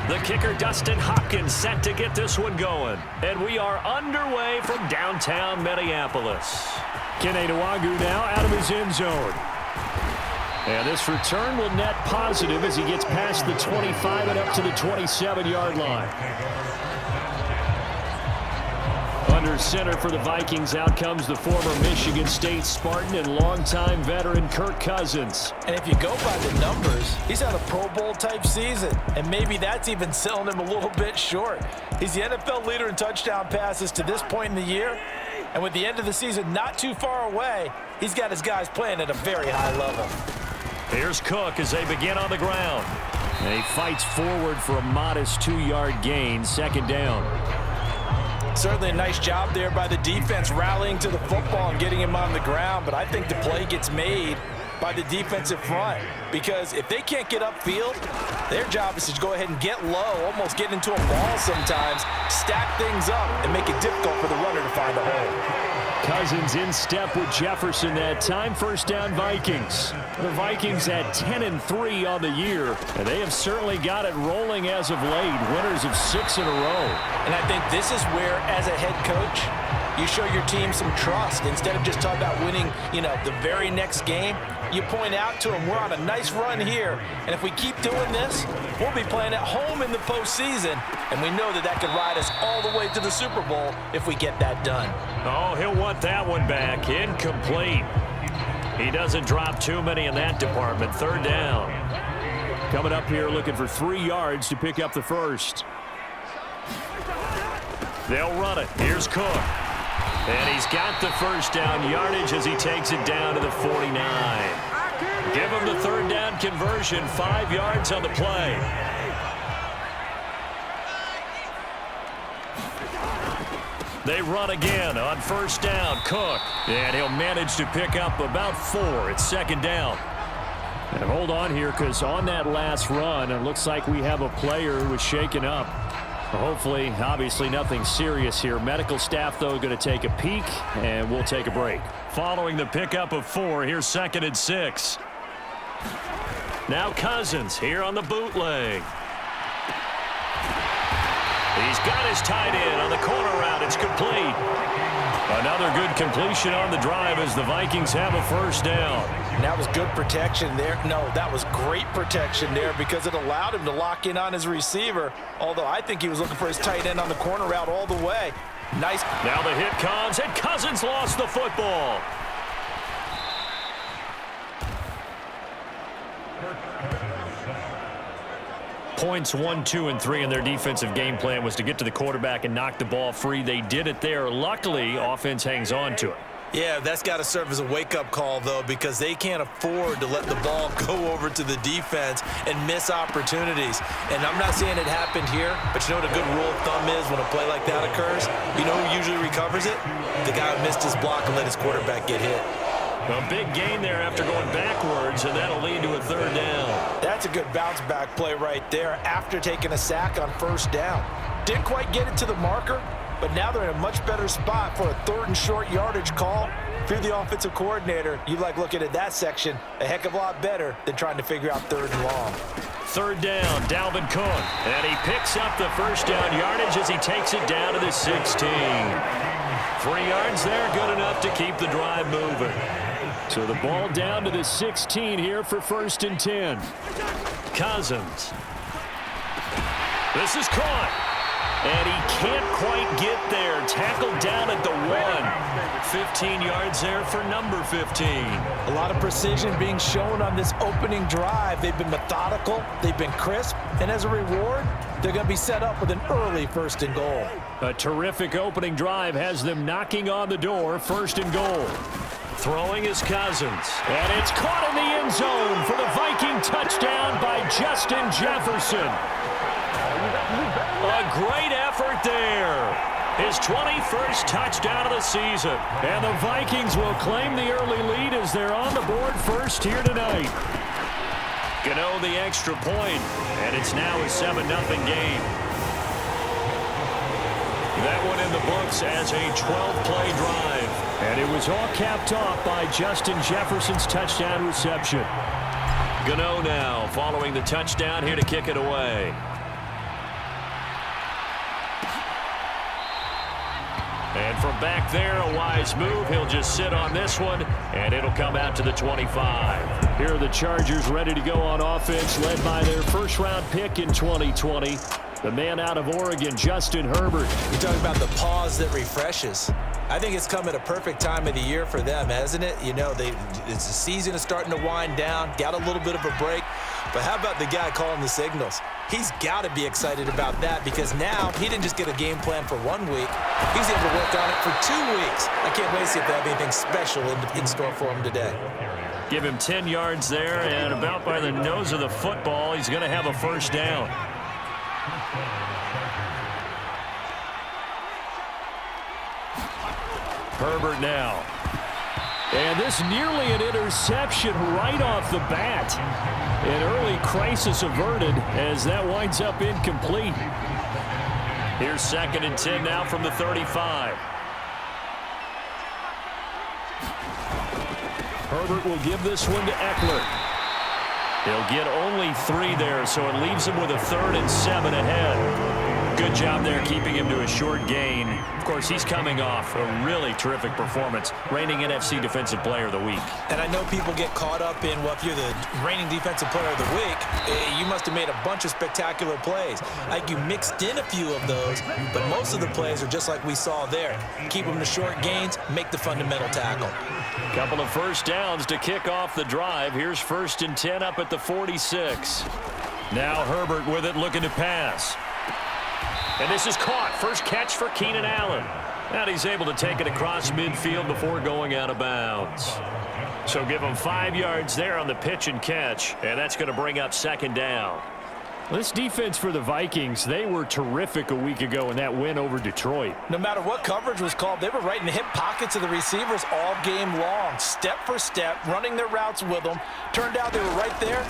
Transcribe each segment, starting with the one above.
The kicker, Dustin Hopkins, set to get this one going. And we are underway from downtown Minneapolis. Kene Nwangwu now out of his end zone. And this return will net positive as he gets past the 25 and up to the 27-yard line. Under center for the Vikings, out comes the former Michigan State Spartan and longtime veteran Kirk Cousins. And if you go by the numbers, he's had a Pro Bowl type season, and maybe that's even selling him a little bit short. He's the NFL leader in touchdown passes to this point in the year, and with the end of the season not too far away, he's got his guys playing at a very high level. Here's Cook as they begin on the ground. And he fights forward for a modest 2-yard gain, second down. Certainly a nice job there by the defense rallying to the football and getting him on the ground, but I think the play gets made by the defensive front because if they can't get upfield, their job is to go ahead and get low, almost get into a ball sometimes, stack things up, and make it difficult for the runner to find a hole. Cousins in step with Jefferson that time. First down Vikings. The Vikings at 10-3 on the year, and they have certainly got it rolling as of late. Winners of 6 in a row. And I think this is where, as a head coach, you show your team some trust. Instead of just talking about winning, the very next game, you point out to them, we're on a nice run here, and if we keep doing this, we'll be playing at home in the postseason, and we know that that could ride us all the way to the Super Bowl if we get that done. Oh, he'll want that one back. Incomplete. He doesn't drop too many in that department. Third down. Coming up here looking for 3 yards to pick up the first. They'll run it. Here's Cook. And he's got the first down yardage as he takes it down to the 49. Give him the third down conversion. 5 yards on the play. They run again on first down. Cook. And he'll manage to pick up about 4. It's second down. And hold on here because on that last run, it looks like we have a player who was shaken up. Hopefully, obviously nothing serious here. Medical staff, though, going to take a peek, and we'll take a break. Following the pickup of 4, here's 2nd and 6. Now Cousins here on the bootleg. He's got his tight end on the corner route. It's complete. Another good completion on the drive as the Vikings have a first down. And that was good protection there. No, that was great protection there because it allowed him to lock in on his receiver, although I think he was looking for his tight end on the corner route all the way. Nice. Now the hit comes, and Cousins lost the football. Points 1, 2, and 3 in their defensive game plan was to get to the quarterback and knock the ball free. They did it there. Luckily, offense hangs on to it. Yeah, that's got to serve as a wake-up call, though, because they can't afford to let the ball go over to the defense and miss opportunities. And I'm not saying it happened here, but you know what a good rule of thumb is when a play like that occurs? You know who usually recovers it? The guy who missed his block and let his quarterback get hit. A big gain there after going backwards, and that'll lead to a third down. That's a good bounce-back play right there after taking a sack on first down. Didn't quite get it to the marker, but now they're in a much better spot for a 3rd and short yardage call. If you're the offensive coordinator, you like looking at that section a heck of a lot better than trying to figure out 3rd and long. Third down, Dalvin Cook. And he picks up the first down yardage as he takes it down to the 16. 3 yards there, good enough to keep the drive moving. So the ball down to the 16 here for 1st and 10. Cousins. This is caught. And he can't quite get there. Tackled down at the 1. 15 yards there for number 15. A lot of precision being shown on this opening drive. They've been methodical. They've been crisp. And as a reward, they're going to be set up with an early 1st and goal. A terrific opening drive has them knocking on the door. 1st and goal. Throwing is Cousins. And it's caught in the end zone for the Viking touchdown by Justin Jefferson. A great effort there. His 21st touchdown of the season. And the Vikings will claim the early lead as they're on the board first here tonight. Gano the extra point, and it's now a 7-0 game. That one in the books as a 12-play drive. And it was all capped off by Justin Jefferson's touchdown reception. Gano now following the touchdown here to kick it away. And from back there, a wise move. He'll just sit on this one, and it'll come out to the 25. Here are the Chargers ready to go on offense, led by their first-round pick in 2020. The man out of Oregon, Justin Herbert. You're talking about the pause that refreshes. I think it's come at a perfect time of the year for them, hasn't it? You know, it's the season is starting to wind down, got a little bit of a break. But how about the guy calling the signals? He's got to be excited about that because now he didn't just get a game plan for 1 week. He's able to work on it for 2 weeks. I can't wait to see if they have anything special in store for him today. Give him 10 yards there, and about by the nose of the football, he's going to have a first down. Herbert now. And this nearly an interception right off the bat. An early crisis averted as that winds up incomplete. Here's 2nd and 10 now from the 35. Herbert will give this one to Eckler. He'll get only 3 there, so it leaves him with a 3rd and 7 ahead. Good job there keeping him to a short gain. Of course, he's coming off a really terrific performance, reigning NFC Defensive Player of the Week. And I know people get caught up in, well, if you're the reigning Defensive Player of the Week, you must have made a bunch of spectacular plays. Like you mixed in a few of those, but most of the plays are just like we saw there. Keep them to short gains, make the fundamental tackle. Couple of first downs to kick off the drive. Here's 1st and 10 up at the 46. Now Herbert with it, looking to pass. And this is caught. First catch for Keenan Allen. And he's able to take it across midfield before going out of bounds. So give him 5 yards there on the pitch and catch. And that's going to bring up 2nd down. This defense for the Vikings, they were terrific a week ago in that win over Detroit. No matter what coverage was called, they were right in the hip pockets of the receivers all game long. Step for step, running their routes with them. Turned out they were right there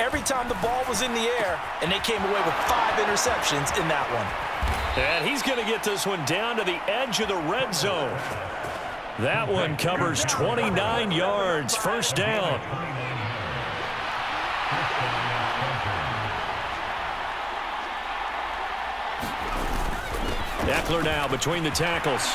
every time the ball was in the air, and they came away with 5 interceptions in that one. And he's going to get this one down to the edge of the red zone. That one covers 29 yards. First down. Eckler now between the tackles.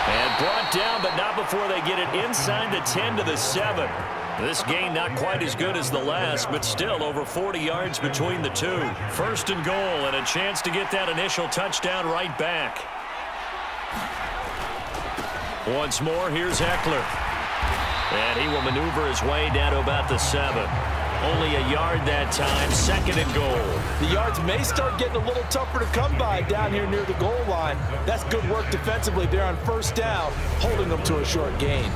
And brought down, but not before they get it inside the 10 to the 7. This gain not quite as good as the last, but still over 40 yards between the two. 1st and goal, and a chance to get that initial touchdown right back. Once more, here's Eckler. And he will maneuver his way down to about the 7. Only a yard that time, 2nd and goal. The yards may start getting a little tougher to come by down here near the goal line. That's good work defensively there on 1st down, holding them to a short gain.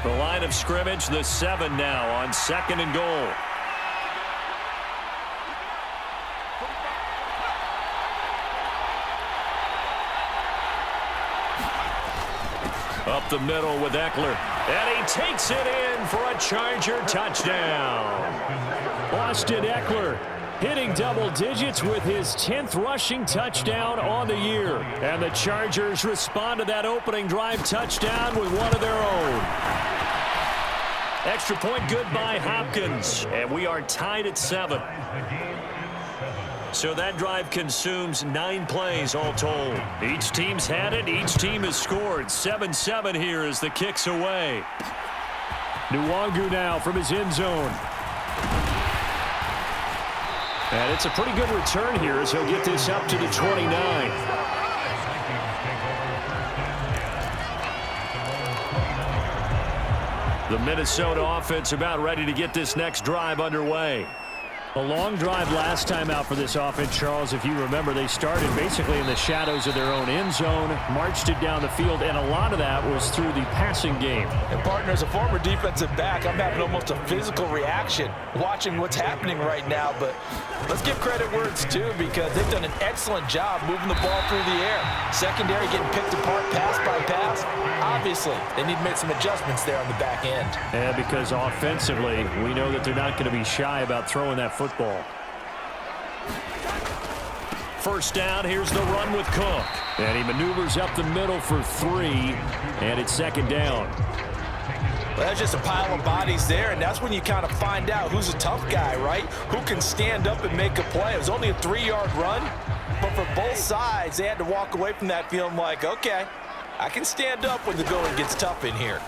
The line of scrimmage, the 7 now on 2nd and goal. Up the middle with Eckler. And he takes it in for a Charger touchdown. Austin Eckler hitting double digits with his 10th rushing touchdown on the year. And the Chargers respond to that opening drive touchdown with one of their own. Extra point good by Hopkins. And we are tied at 7. So that drive consumes 9 plays all told. Each team's had it. Each team has scored. 7-7 here as the kick's away. Nwangu now from his end zone. And it's a pretty good return here as he'll get this up to the 29. The Minnesota offense about ready to get this next drive underway. A long drive last time out for this offense, Charles. If you remember, they started basically in the shadows of their own end zone, marched it down the field, and a lot of that was through the passing game. And partner, as a former defensive back, I'm having almost a physical reaction watching what's happening right now. But let's give credit where it's due because they've done an excellent job moving the ball through the air. Secondary getting picked apart pass by pass. Obviously, they need to make some adjustments there on the back end. Yeah, because offensively, we know that they're not going to be shy about throwing that football. First down, here's the run with Cook. And he maneuvers up the middle for 3, and it's 2nd down. Well, that's just a pile of bodies there, and that's when you kind of find out who's a tough guy, right? Who can stand up and make a play. It was only a 3-yard run, but for both sides, they had to walk away from that feeling like, okay, I can stand up when the going gets tough in here.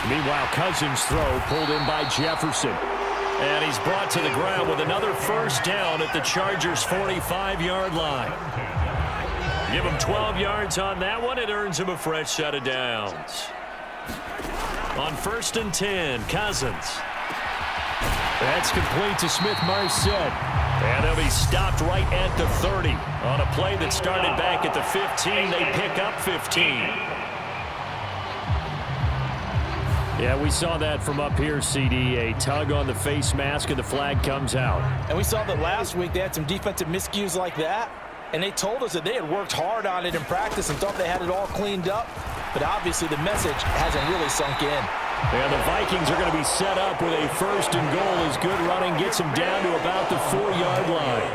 Meanwhile, Cousins' throw pulled in by Jefferson. And he's brought to the ground with another first down at the Chargers' 45-yard line. Give him 12 yards on that one. It earns him a fresh set of downs. On 1st and 10, Cousins. That's complete to Smith-Marset. And they'll be stopped right at the 30. On a play that started back at the 15, they pick up 15. Yeah, we saw that from up here, CD. A tug on the face mask, and the flag comes out. And we saw that last week they had some defensive miscues like that, and they told us that they had worked hard on it in practice and thought they had it all cleaned up. But obviously the message hasn't really sunk in. And the Vikings are going to be set up with a 1st and goal as good running gets them down to about the 4-yard line.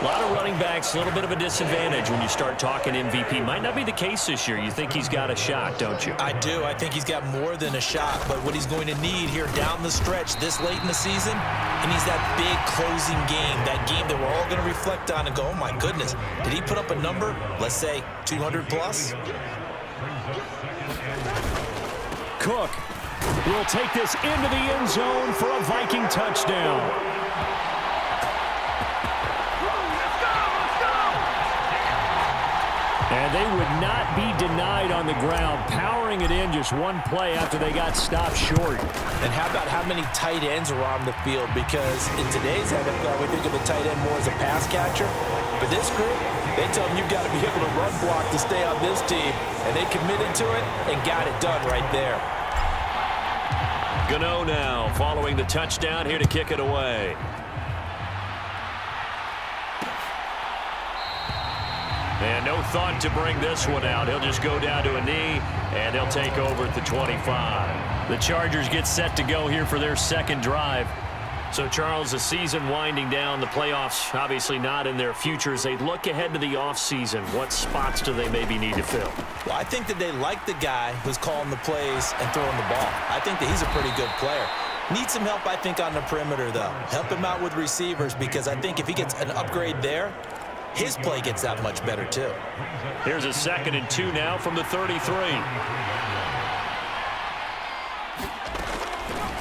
A lot of running backs, a little bit of a disadvantage when you start talking MVP. Might not be the case this year. You think he's got a shot, don't you? I do. I think he's got more than a shot. But what he's going to need here down the stretch this late in the season, he needs that big closing game, that game that we're all going to reflect on and go, oh, my goodness, did he put up a number, let's say 200 plus? Cook will take this into the end zone for a Viking touchdown. And they would not be denied on the ground, powering it in just one play after they got stopped short. And how about how many tight ends are on the field? Because in today's NFL, we think of a tight end more as a pass catcher. But this group, they tell them you've got to be able to run block to stay on this team. And they committed to it and got it done right there. Gano now following the touchdown here to kick it away. And no thought to bring this one out. He'll just go down to a knee, and they'll take over at the 25. The Chargers get set to go here for their second drive. So, Charles, the season winding down, the playoffs obviously not in their future. As they look ahead to the offseason, what spots do they maybe need to fill? Well, I think that they like the guy who's calling the plays and throwing the ball. I think that he's a pretty good player. Needs some help, I think, on the perimeter, though. Help him out with receivers, because I think if he gets an upgrade there, his play gets that much better, too. Here's a 2nd and 2 now from the 33.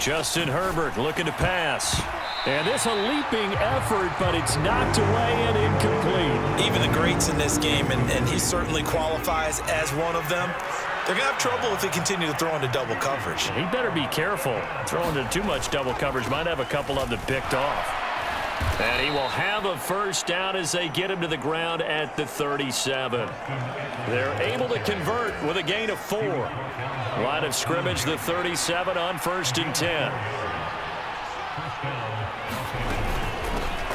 Justin Herbert looking to pass. And it's a leaping effort, but it's knocked away and incomplete. Even the greats in this game, and he certainly qualifies as one of them, they're going to have trouble if they continue to throw into double coverage. He better be careful. Throwing into too much double coverage might have a couple of them picked off. And he will have a first down as they get him to the ground at the 37. They're able to convert with a gain of 4. Line of scrimmage, the 37 on 1st and 10.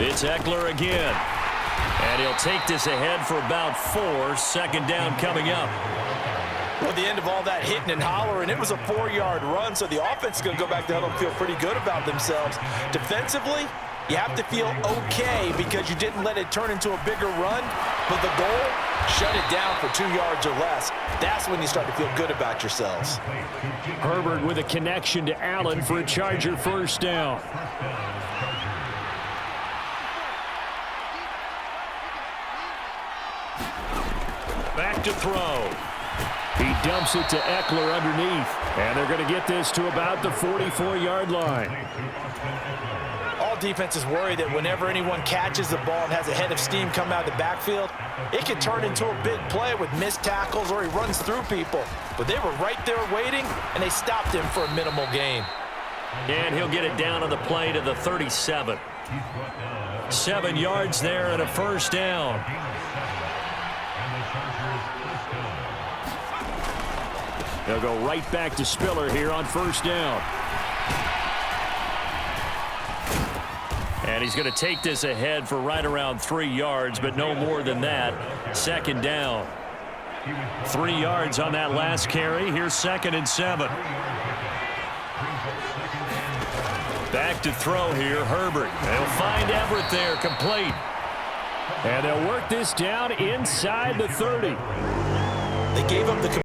It's Eckler again. And he'll take this ahead for about 4. 2nd down coming up. Well, at the end of all that hitting and hollering, it was a 4-yard run, so the offense is going to go back to huddle and feel pretty good about themselves. Defensively, you have to feel okay because you didn't let it turn into a bigger run, but the goal, shut it down for 2 yards or less. That's when you start to feel good about yourselves. Herbert with a connection to Allen for a Charger first down. Back to throw. He dumps it to Eckler underneath, and they're going to get this to about the 44-yard line. All defenses worry that whenever anyone catches the ball and has a head of steam come out of the backfield, it can turn into a big play with missed tackles or he runs through people. But they were right there waiting, and they stopped him for a minimal gain. And he'll get it down on the play to the 37. 7 yards there and a first down. They'll go right back to Spiller here on first down. And he's going to take this ahead for right around 3 yards, but no more than that. 2nd down. 3 yards on that last carry. Here's 2nd and 7. Back to throw here, Herbert. They'll find Everett there, complete. And they'll work this down inside the 30. They gave up the